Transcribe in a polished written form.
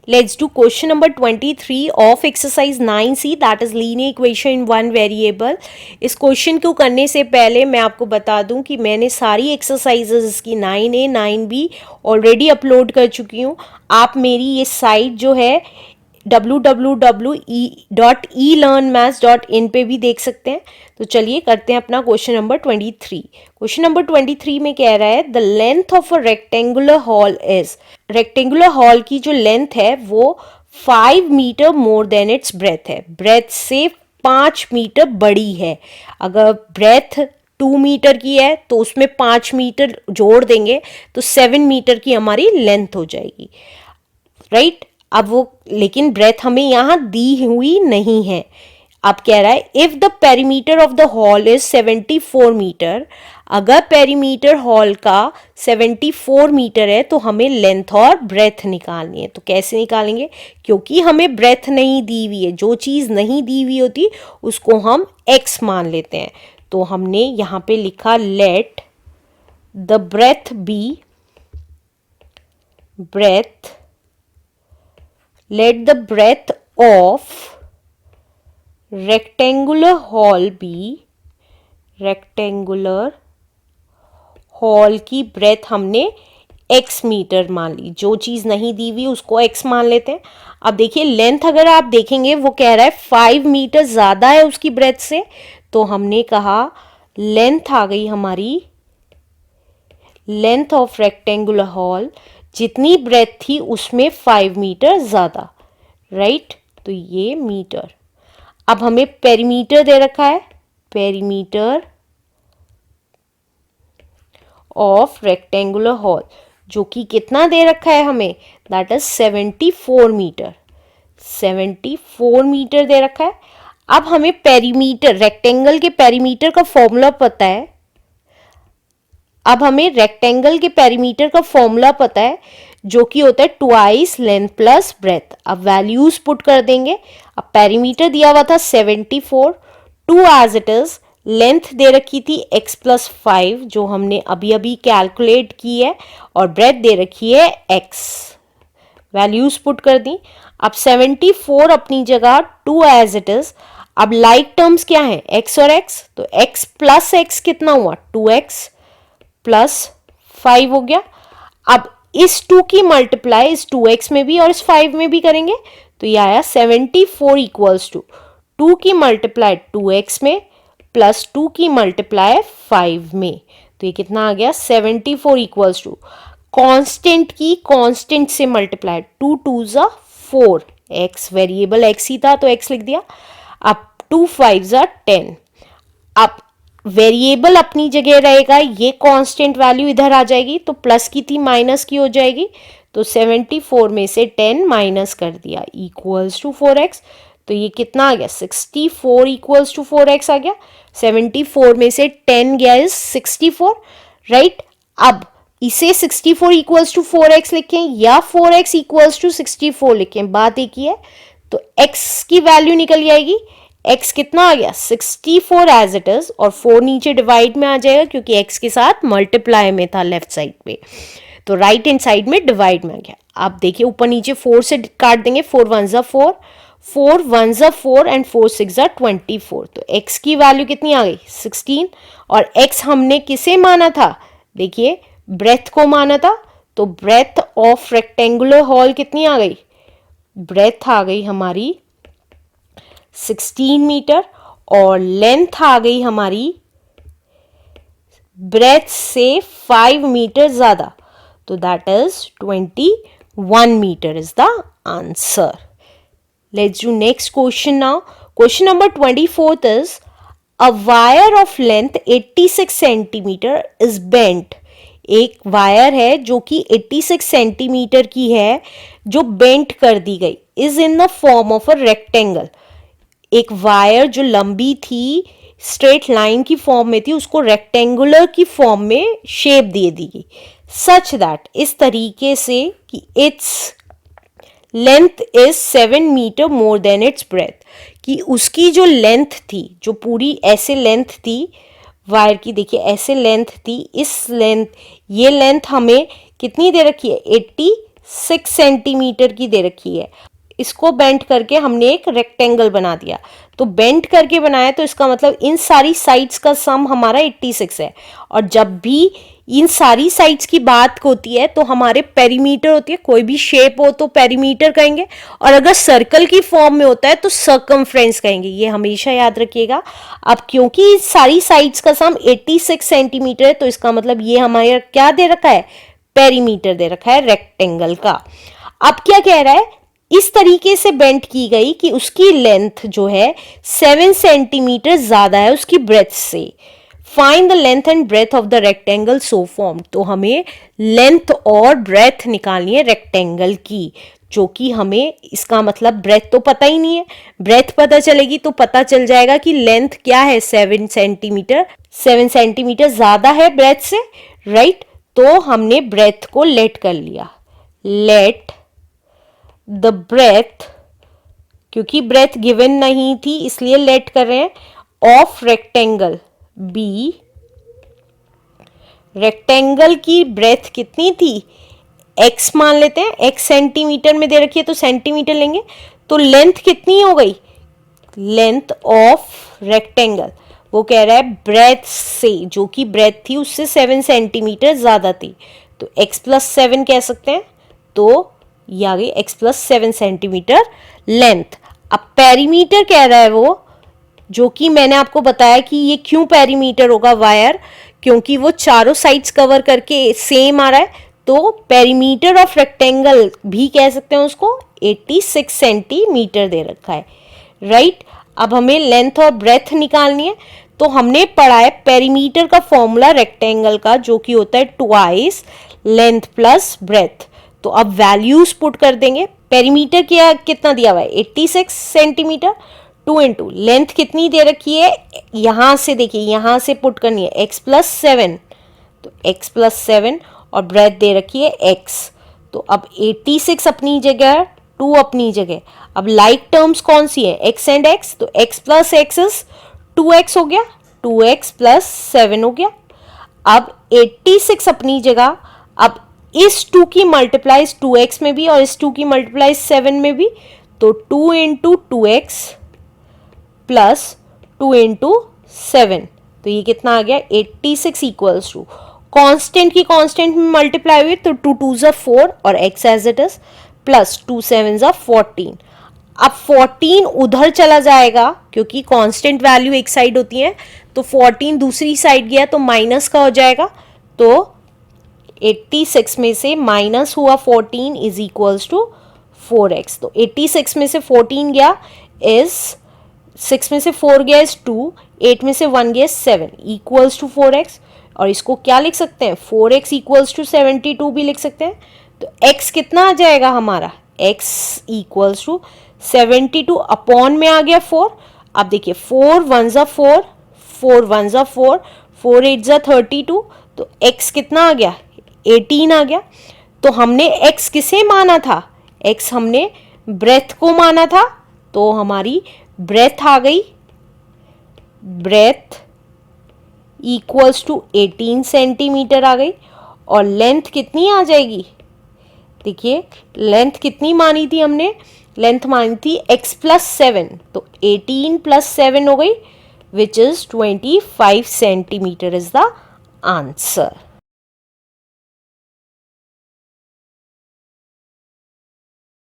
Let's do question number 23 of exercise 9C, that is linear equation in one variable. इस question को करने से पहले मैं आपको बता दूं कि मैंने सारी एक्सरसाइजेज इसकी 9A 9B ऑलरेडी अपलोड कर चुकी हूँ. आप मेरी ये साइट जो है www.elearnmaths.in पे भी देख सकते हैं. तो चलिए करते हैं अपना क्वेश्चन नंबर 23. क्वेश्चन नंबर 23 में कह रहा है the length of a rectangular hall is. Rectangular hall की जो लेंथ है वो 5 metre more than its breadth है. ब्रेथ से 5 मीटर बड़ी है. अगर ब्रेथ 2 मीटर की है तो उसमें 5 मीटर जोड़ देंगे तो 7 मीटर की हमारी लेंथ हो जाएगी, राइट. अब वो लेकिन ब्रेथ हमें यहाँ दी हुई नहीं है. अब कह रहा है if the perimeter of the hall is 74 metre. अगर पेरीमीटर हॉल का 74 मीटर है तो हमें लेंथ और ब्रेथ निकालनी है. तो कैसे निकालेंगे, क्योंकि हमें ब्रेथ नहीं दी हुई है. जो चीज़ नहीं दी हुई होती उसको हम x मान लेते हैं. तो हमने यहाँ पे लिखा let the breadth be breadth let the breadth of rectangular hall be, rectangular hall की ब्रेथ हमने x मीटर मान ली. जो चीज़ नहीं दी हुई उसको x मान लेते हैं. अब देखिए लेंथ अगर आप देखेंगे वो कह रहा है 5 मीटर ज़्यादा है उसकी ब्रेथ से. तो हमने कहा लेंथ आ गई हमारी, लेंथ ऑफ रेक्टेंगुलर हॉल जितनी ब्रेथ थी उसमें 5 मीटर ज़्यादा, राइट. तो ये मीटर. अब हमें पेरीमीटर दे रखा है, पेरीमीटर ऑफ रेक्टेंगुलर हॉल जो कि कितना दे रखा है हमें, दैट इज 74 मीटर. 74 मीटर दे रखा है. अब हमें पेरीमीटर, रेक्टेंगल के पेरीमीटर का फॉर्मूला पता है. अब हमें रेक्टेंगल के पेरीमीटर का फॉर्मूला पता है जो कि होता है ट्वाइस लेंथ प्लस ब्रेथ. अब वैल्यूज पुट कर देंगे. अब पेरीमीटर दिया हुआ था 74, 2 एज इट इज. लेंथ दे रखी थी x प्लस 5 जो हमने अभी अभी कैलकुलेट की है, और ब्रेथ दे रखी है x. वैल्यूज पुट कर दी. अब 74 अपनी जगह, 2 एज इट इज. अब लाइक टर्म्स क्या है, x और x. तो x प्लस x कितना हुआ, 2x प्लस 5 हो गया. अब इस 2 की मल्टीप्लाई इस 2x में भी और इस 5 में भी करेंगे तो ये आया 74 इक्वल्स टू 2 की मल्टीप्लाई 2x में प्लस 2 की मल्टीप्लाई 5 में. तो ये कितना आ गया, 74 इक्वल्स टू कांस्टेंट की कांस्टेंट से मल्टीप्लाई, 2 2 जा 4, x वेरिएबल x ही था तो x लिख दिया. अब 2 5 जा 10. अब वेरिएबल अपनी जगह रहेगा, ये कांस्टेंट वैल्यू इधर आ जाएगी तो प्लस की थी माइनस की हो जाएगी. तो 74 में से 10 माइनस कर दिया इक्वल्स टू 4x. तो ये कितना आ गया, 64 इक्वल्स टू 4x आ गया. 74 में से 10 गया इज 64, राइट. अब इसे 64 इक्वल्स टू 4x लिखें या 4x इक्वल्स टू 64 लिखें, बात एक ही है. तो x की वैल्यू निकल जाएगी. x कितना आ गया, 64 एज इट इज, और 4 नीचे डिवाइड में आ जाएगा क्योंकि x के साथ मल्टीप्लाई में था लेफ्ट साइड पे. तो राइट हैंड साइड में डिवाइड में आ गया. आप देखिए ऊपर नीचे 4 से काट देंगे, 4 1 जा 4, 4 1 जा 4 एंड 4 6 जा 24. तो x की वैल्यू कितनी आ गई, 16. और x हमने किसे माना था, देखिए ब्रेथ को माना था. तो ब्रेथ ऑफ रेक्टेंगुलर हॉल कितनी आ गई, ब्रेथ आ गई हमारी 16 मीटर और लेंथ आ गई हमारी ब्रेथ से 5 मीटर ज्यादा. तो that is 21 metre is the answer. Let's do next question now. Question number 24 is a wire of length 86 centimetre is bent. एक वायर है जो कि 86 सेंटीमीटर की है जो बेंट कर दी गई, is in the form of a rectangle. एक वायर जो लंबी थी, स्ट्रेट लाइन की फॉर्म में थी, उसको रेक्टेंगुलर की फॉर्म में शेप दे दी गई, सच दैट, इस तरीके से कि its length is 7 metre more than its breadth. कि उसकी जो लेंथ थी, जो पूरी ऐसे लेंथ थी वायर की, देखिए ऐसे लेंथ थी, इस लेंथ, ये लेंथ हमें कितनी दे रखी है, 6 सेंटीमीटर की दे रखी है। इसको बेंड करके हमने एक रेक्टेंगल बना दिया। तो बेंड करके बनाया तो इसका मतलब इन सारी साइड्स का सम हमारा 86 है। और जब भी इन सारी साइड्स की बात होती है तो हमारे पेरीमीटर होती है, कोई भी शेप हो तो पेरीमीटर कहेंगे, और अगर सर्कल की फॉर्म में होता है तो सर्कमफ्रेंस कहेंगे। ये हमेशा याद रखिएगा। अब क्योंकि सारी साइड्स का सम 86 सेंटीमीटर है तो इसका मतलब ये हमारा क्या दे रखा है, पेरीमीटर दे रखा है रेक्टेंगल का। अब क्या कह रहा है, इस तरीके से बेंड की गई कि उसकी लेंथ जो है 7 सेंटीमीटर ज्यादा है उसकी ब्रेथ से। Find the length and breadth of the rectangle so formed. तो हमें लेंथ और ब्रेथ निकालनी है रेक्टेंगल की, जो कि हमें इसका मतलब ब्रेथ तो पता ही नहीं है। ब्रेथ पता चलेगी तो पता चल जाएगा कि लेंथ क्या है, 7 सेंटीमीटर। 7 सेंटीमीटर ज्यादा है ब्रेथ से, राइट। तो हमने ब्रेथ को लेट कर लिया। लेट द ब्रेथ, क्योंकि ब्रेथ गिवन नहीं थी इसलिए लेट कर रहे हैं, ऑफ रेक्टेंगल बी। रेक्टेंगल की ब्रेथ कितनी थी, x मान लेते हैं, x सेंटीमीटर में दे रखी है तो सेंटीमीटर लेंगे। तो लेंथ कितनी हो गई, लेंथ ऑफ रेक्टेंगल, वो कह रहा है ब्रेथ से, जो कि ब्रेथ थी उससे 7 सेंटीमीटर ज्यादा थी, तो x प्लस 7 कह सकते हैं। तो ये आ गई x प्लस 7 सेंटीमीटर लेंथ। अब पेरीमीटर कह रहा है वो, जो कि मैंने आपको बताया कि ये क्यों पेरीमीटर होगा वायर, क्योंकि वो चारों साइड्स कवर करके सेम आ रहा है। तो पेरीमीटर ऑफ रेक्टेंगल भी कह सकते हैं उसको, 86 सेंटीमीटर दे रखा है, राइट। अब हमें लेंथ और ब्रेथ निकालनी है। तो हमने पढ़ा है पेरीमीटर का फॉर्मूला रेक्टेंगल का, जो कि होता है ट्वाइस लेंथ प्लस ब्रेथ। तो अब वैल्यूज पुट कर देंगे। पेरीमीटर क्या कितना दिया हुआ है, 86 सेंटीमीटर। 2 इंटू लेंथ कितनी दे रखी है, यहां से देखिए, यहां से पुट करनी है x प्लस 7, तो x प्लस 7, और ब्रेथ दे रखी है x। तो अब 86 अपनी जगह, 2 अपनी जगह। अब लाइक टर्म्स कौन सी है, x एंड x, तो x plus x is 2x हो गया, 2x प्लस 7 हो गया। अब 86 अपनी जगह। अब इस 2 की मल्टीप्लाइज 2x में भी और इस 2 की मल्टीप्लाइज 7 में भी, तो 2 इंटू 2x प्लस 2 इंटू 7, तो ये कितना आ गया 86 इक्वल्स टू, कांस्टेंट की कांस्टेंट में मल्टीप्लाई हुई तो 2 2 ज़ा 4 और x as it is, plus 2 7 ज़ा 14। अब 14 उधर चला जाएगा क्योंकि कांस्टेंट वैल्यू एक साइड होती है, तो 14 दूसरी साइड गया तो माइनस का हो जाएगा। तो 86 में से माइनस हुआ 14 इज इक्वल्स टू 4x। तो 86 में से 14 गया इज 6 में से 4 गया इज 2, 8 में से 1 गया 7 इक्वल्स टू 4x। और इसको क्या लिख सकते हैं, 4x इक्वल्स टू 72 भी लिख सकते हैं। तो x कितना आ जाएगा हमारा, x इक्वल्स टू 72 अपॉन में आ गया 4। अब देखिए 4 1 ज़ा 4, 4 1 ज़ा 4, 4 8 ज़ा 32, तो x कितना आ गया 18 आ गया। तो हमने x किसे माना था, x हमने ब्रेथ को माना था, तो हमारी ब्रेथ आ गई, ब्रेथ इक्वल्स टू 18 सेंटीमीटर आ गई। और लेंथ कितनी आ जाएगी, देखिए लेंथ कितनी मानी थी हमने, लेंथ मानी थी x प्लस 7, तो 18 प्लस 7 हो गई, which is 25 centimetre is the answer.